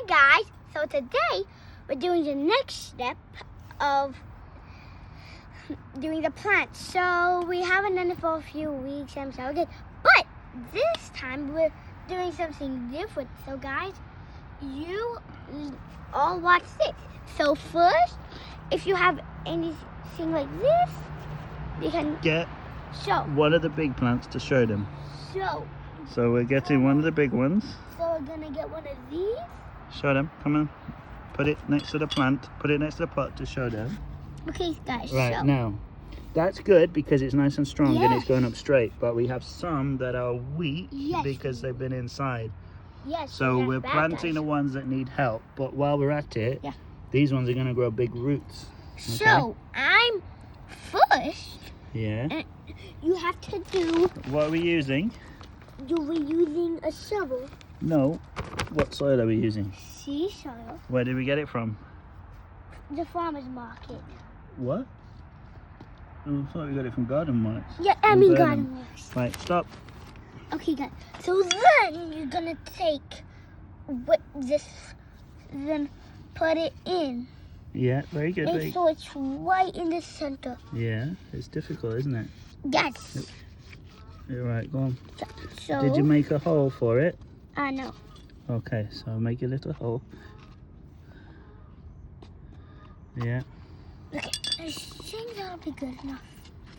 Hi guys, so today we're doing the next step of doing the plant. So we haven't done it for a few weeks, I'm so good. But this time we're doing something different. So guys, you all watch this. So first, if you have anything like this, you can get show one of the big plants to show them. So we're getting one of the big ones. So we're gonna get one of these. Show them, come on. Put it next to the plant, put it next to the pot to show them. Okay guys, Right, so. now, that's good because it's nice and strong and it's Yes. going up straight. But we have some that are weak Yes. because they've been inside. Yes. So that's we're bad, planting guys. the ones that need help. But while we're at it, Yeah. these ones are going to grow big roots. Okay? So I'm first. Yeah. And you have to do. What are we using? You were using a shovel. No. What soil are we using? Sea soil. Where did we get it from? The farmer's market. What? Oh, I thought we got it from Garden Marks. Yeah, I From mean Burnham. garden works. Right, stop. Okay, guys. So then you're gonna take what this, then put it in. Yeah, very good. And Very... so it's right in the center. Yeah, it's difficult, isn't it? Yes. You're right, go on. So. Did you make a hole for it? No. Okay, so make a little hole. Yeah, Okay. I think that'll be good enough.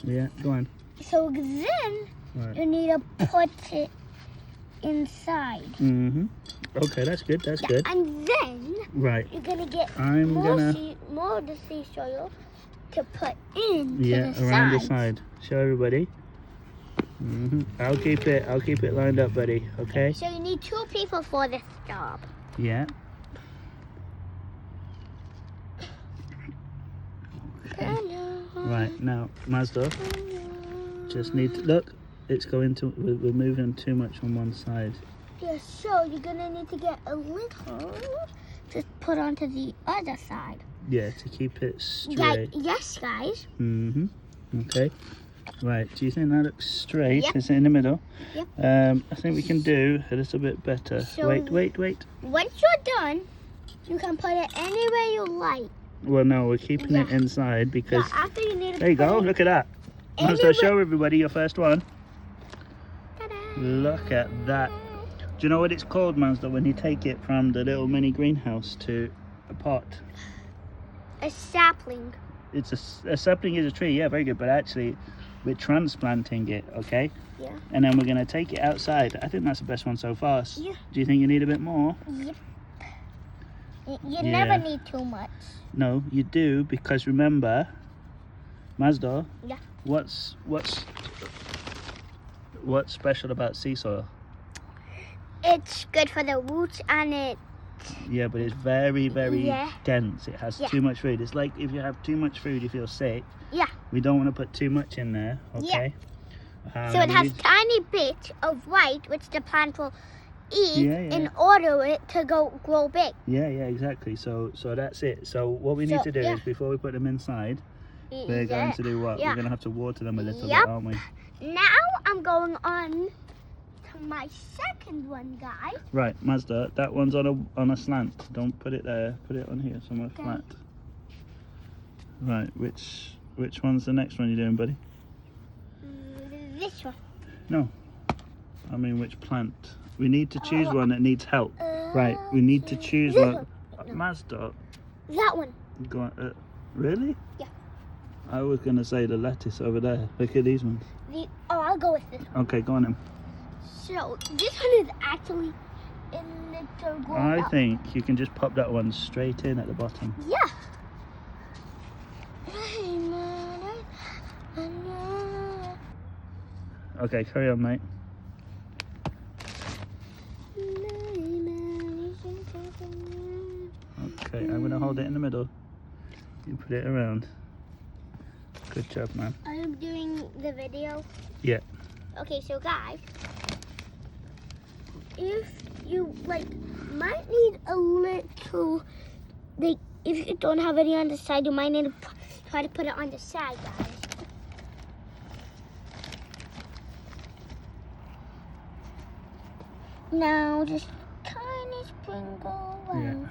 yeah, go on. So then Right. you need to put it inside. Mm-hmm. Okay, that's good, that's good. And then Right, you're gonna get I'm more gonna... more of the sea soil to put in Yeah, to the around the sides. side. Show everybody. Mm-hmm. I'll keep it lined up, buddy, okay? So you need 2 people for this job. Yeah. Right, now, Mazda, just need to... Look, it's going to... We're moving too much on one side. Yeah, so you're gonna need to get a little to put onto the other side. Yeah, to keep it straight. Yes, guys. Mm-hmm. Okay. Right, do you think that looks straight? Yep. Is it in the middle? Yep. I think we can do a little bit better. So- Wait. Once you're done, you can put it anywhere you like. Well, no, we're keeping it Yeah. inside because... Yeah, after you need to There you put go, it look at that. Mazda, anywhere- show everybody your first one. Ta-da. Look at that. Do you know what it's called, Mazda, when you take it from the little mini greenhouse to a pot? A sapling. It's a sapling is a tree, yeah, very good, but actually we're transplanting it, okay? Yeah. And then we're going to take it outside. I think that's the best one so far. Yeah. Do you think you need a bit more? Yep. You Yeah. never need too much. No, you do, because remember, Mazda, Yeah. what's special about sea soil? It's good for the roots and it. Yeah, but it's very, very Yeah. dense. It has Yeah. too much food. It's like if you have too much food, you feel sick. Yeah. We don't want to put too much in there, okay? So it has tiny bits of white which the plant will eat Yeah, yeah. in order it to grow big. Yeah, exactly. So that's it. So what we need So, to do yeah. is before we put them inside, we're going to do what? Yeah. We're going to have to water them a little Yep. bit, aren't we? Now I'm going on to my second one, guys. Right, Mazda, that one's on a slant. Don't put it there. Put it on here, somewhere Okay. flat. Right, which one's the next one you're doing, buddy? This one. No. I mean, which plant? We need to choose one that needs help. Uh, Right, we need to choose this one. one. Mazda, That one. go on, really? Yeah. I was going to say the lettuce over there. Look at these ones. I'll go with this one. Okay, go on then. So this one is actually in the grown I up. think you can just pop that one straight in at the bottom. Yeah. Okay, carry on, mate. Okay, I'm going to hold it in the middle. You put it around. Good job, man. I am doing the video. Yeah. Okay, so guys, if you might need a little, if you don't have any on the side, you might need to try to put it on the side, guys. Now just tiny sprinkle Yeah.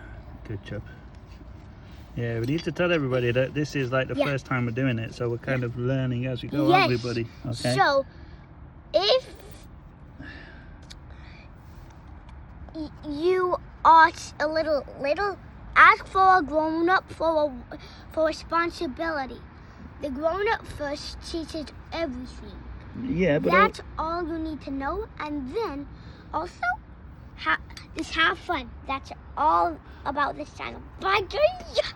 Good job. Yeah, we need to tell everybody that this is like the first time we're doing it, so we're kind of learning as we go, aren't we, buddy? Okay. So, if you are a little, ask for a grown-up for responsibility. The grown-up first teaches everything. Yeah, but that's all you need to know, and then also just have fun. That's all about this channel. Bye, guys.